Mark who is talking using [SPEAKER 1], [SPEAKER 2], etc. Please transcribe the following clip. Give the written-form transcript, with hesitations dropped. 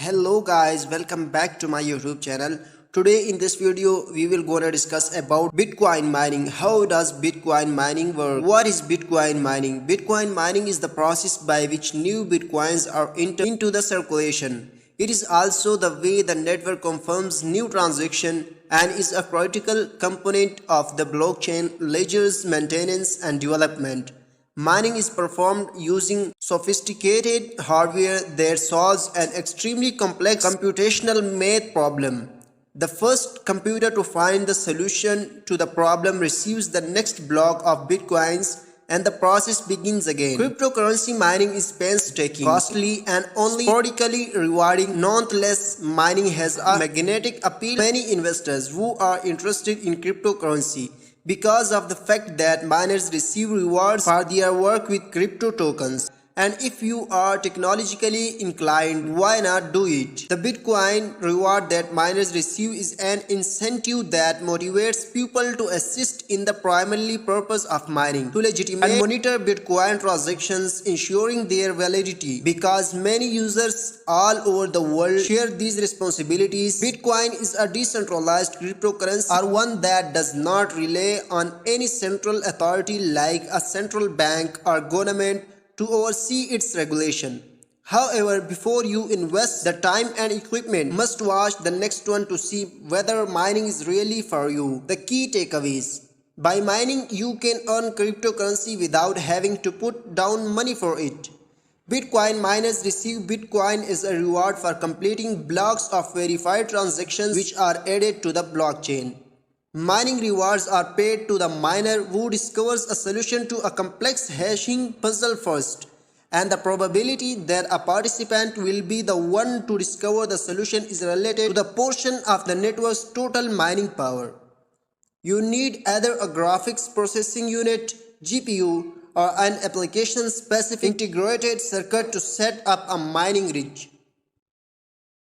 [SPEAKER 1] Hello guys, welcome back to my YouTube channel. Today in this video we will gonna discuss about Bitcoin mining. How does Bitcoin mining work? What is Bitcoin mining? Bitcoin mining is the process by which new Bitcoins are entered into the circulation. It is also the way the network confirms new transaction and is a critical component of the blockchain ledger's maintenance and development. Mining is performed using sophisticated hardware that solves an extremely complex computational math problem. The first computer to find the solution to the problem receives the next block of bitcoins and the process begins again. Cryptocurrency mining is painstaking, costly and only sporadically rewarding. Nonetheless, mining has a magnetic appeal to many investors who are interested in cryptocurrency because of the fact that miners receive rewards for their work with crypto tokens. And if you are technologically inclined, why not do it? The Bitcoin reward that miners receive is an incentive that motivates people to assist in the primary purpose of mining, to legitimate and monitor Bitcoin transactions, ensuring their validity. Because many users all over the world share these responsibilities, Bitcoin is a decentralized cryptocurrency, or one that does not rely on any central authority like a central bank or government to oversee its regulation. However, before you invest the time and equipment, must watch the next one to see whether mining is really for you. The key takeaways: by mining, you can earn cryptocurrency without having to put down money for it. Bitcoin miners receive Bitcoin as a reward for completing blocks of verified transactions which are added to the blockchain. Mining rewards are paid to the miner who discovers a solution to a complex hashing puzzle first, and the probability that a participant will be the one to discover the solution is related to the portion of the network's total mining power. You need either a graphics processing unit, GPU, or an application-specific integrated circuit to set up a mining rig.